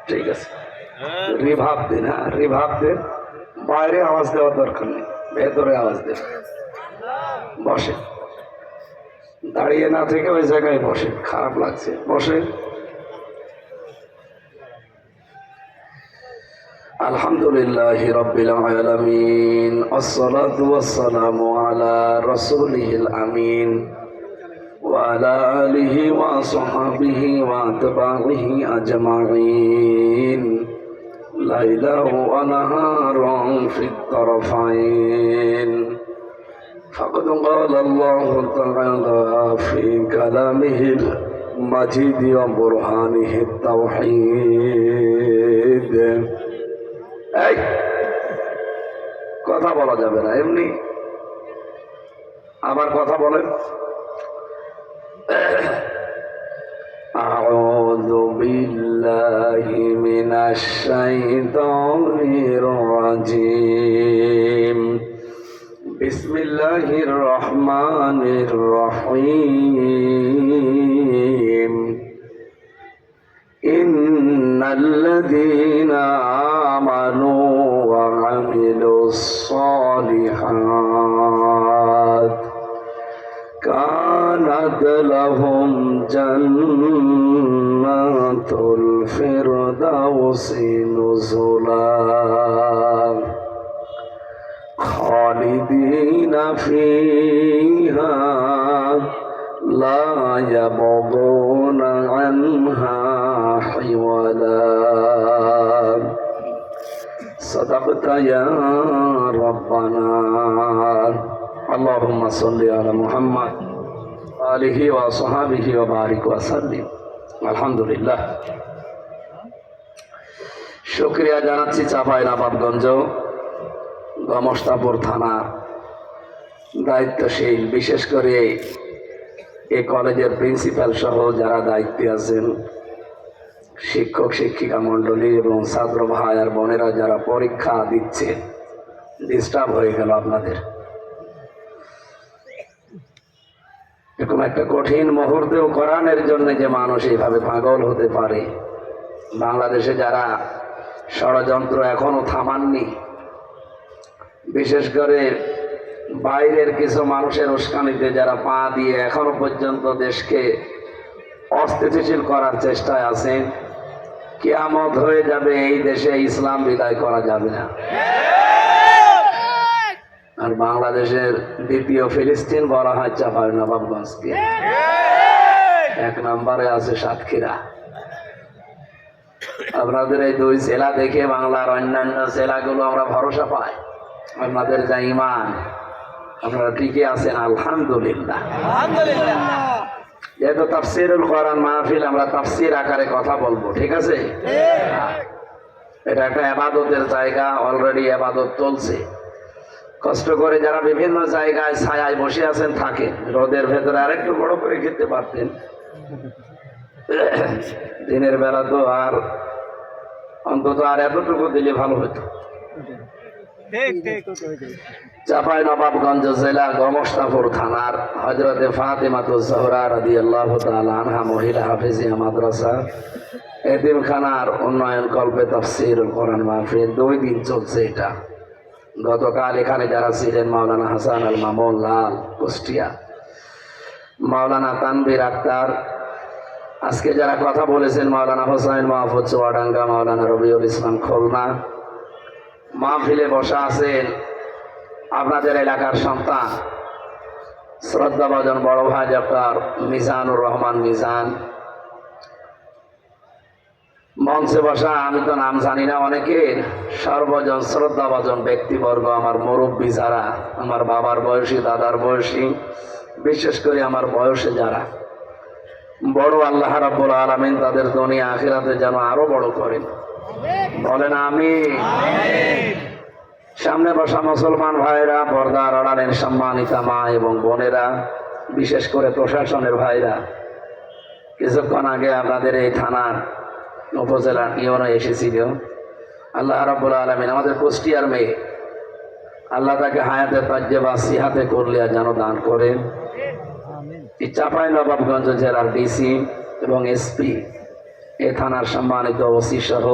ঠিক আছে, রিভাব দিন। হ্যাঁ, রিভাব দেন। বাইরে আওয়াজ দেওয়ার দরকার নেই, ভেতরে আওয়াজ দেন। বসে, দাঁড়িয়ে না থেকে ওই জায়গায় বসে, খারাপ লাগছে, বসে। আলহামদুলিল্লাহি রাব্বিল আলামিন, আসসালাতু ওয়াসসালামু আলা রাসূলিহিল আমিন ওয়া আলা আলিহি ওয়া সাহবিহি ওয়া আতবাইহি আজমাইন, লাইলাহু ওয়া নাহারুন ফিত তারফাইন। فقد قال الله تعالى في كلامه المجيد وبرهانه التوحيد। এই কথা বলা যাবে না, এমনি আবার কথা বলেন। আউযু বিল্লাহি মিনাশ শাইতানির রাজিম। বিসমিল্লাহির রহমানির রহিম। ইন্নাল্লাযীনা আমানু ওয়া আমিলুস সালিহাত কানাত লাহুম জান্নাতুল ফিরদাউসি নুজুলা খালিদিনা ফিহা লা ইয়াবগুনা আনহা হিওয়ালা। সাদাকতা ইয়া রাব্বানা। আল্লাহুম্মা সাল্লি আলা মুহাম্মাদ ওয়া আলিহি ওয়া সাহবিহি ওয়া বারিক ওয়া সাল্লিম। আলহামদুলিল্লাহ, শুকরিয়া জানাচ্ছি চাঁপাইনবাবগঞ্জ গমস্তাপুর থানা দায়িত্বশীল, বিশেষ করে এই কলেজের প্রিন্সিপাল সহ যারা দায়িত্বে আছেন, শিক্ষক শিক্ষিকা মণ্ডলী এবং ছাত্র ভাই আর বোনেরা যারা পরীক্ষা দিচ্ছে। ডিস্টার্ব হয়ে গেল আপনাদের। এরকম একটা কঠিন মুহূর্তেও কোরআনের জন্য যে মানুষ এইভাবে পাগল হতে পারে, বাংলাদেশে যারা ষড়যন্ত্র এখনো থামাননি, বিশেষ করে বাইরের কিছু মানুষের উস্কানিতে যারা পা দিয়ে এখনো পর্যন্ত দেশকে অস্থিতিশীল করার চেষ্টায় আছেন, কিয়ামত হয়ে যাবে, এই দেশে ইসলাম বিদায় করা যাবে না। আর বাংলাদেশের দ্বিতীয় ফিলিস্তিন বলা হয় চাঁপাইনবাবগঞ্জকে। এক নম্বরে আছে সাতক্ষীরা। আপনাদের এই দুই জেলা দেখে বাংলার অন্যান্য জেলাগুলো আমরা ভরসা পাই। আপনাদের যা ঈমান, আপনারা ঠিকই আছেন, আলহামদুলিল্লাহ। যেহেতু তাফসীরুল কোরআন মাহফিল, আমরা তাফসীর আকারে কথা বলবো, ঠিক আছে? এটা একটা ইবাদতের জায়গা, অলরেডি ইবাদত চলছে। কষ্ট করে যারা বিভিন্ন জায়গায় ছায়ায় বসে আছেন থাকেন, রোদের ভেতরে আরেকটু বড় করে খেতে পারতেন। দিনের বেলা তো আর অন্তত আর এতটুকু দিলে ভালো হতো। চাঁপাইনবাবগঞ্জ জেলা গমস্তাপুর থানার হযরতে ফাতেমাতুজ জোহরা রাদিয়াল্লাহু তাআলা আনহা মহিলা হাফেজিয়া মাদ্রাসা এতিমখানার উন্নয়ন কল্পে তাফসীরুল কোরআন মাহফিল 2 দিন চলছে। এটা গতকাল এখানে যারা ছিলেন, মাওলানা হাসান আল মামুন লাল কুষ্টিয়া, মাওলানা তানভীর আক্তার, আজকে যারা কথা বলেছেন মাওলানা হোসাইন মাহফুজ চুয়াডাঙ্গা, মাওলানা রবিউল ইসলাম খুলনা, মাহফিলে বসা আছেন আপনাদের এলাকার সন্তান শ্রদ্ধাভাজন বড় ভাই ডক্টর মিজানুর রহমান মিজান। মঞ্চে বসা আমি তো নাম জানি না অনেকের, সর্বজন শ্রদ্ধাভাজন ব্যক্তিবর্গ, আমার মুরব্বী যারা, আমার বাবার বয়সী, দাদার বয়সী, বিশেষ করে আমার বয়সে যারা বড়, আল্লাহ রাব্বুল আলামিন তাদের দুনিয়া আখিরাতে যেন আরো বড় করেন, বলেন আমিন। সামনে বসা মুসলমান ভাইরা, পর্দার আড়ালের সম্মানিতা মা এবং বোনেরা, বিশেষ করে প্রশাসনের ভাইরা, কিছুক্ষণ আগে আপনাদের এই থানার উপজেলার ইউনো এসেছিল। আল্লাহ রাব্বুল আলামিন আমাদের কুষ্টিয়ার মেয়ে, আল্লাহ তাকে হায়াতে তাজ্জেবা সিহাতে করলিয়া যেন দান করেন। এই চাঁপাইনবাবগঞ্জ জেলার ডিসি এবং এসপি এ থানার সম্মানিত ওসি সহ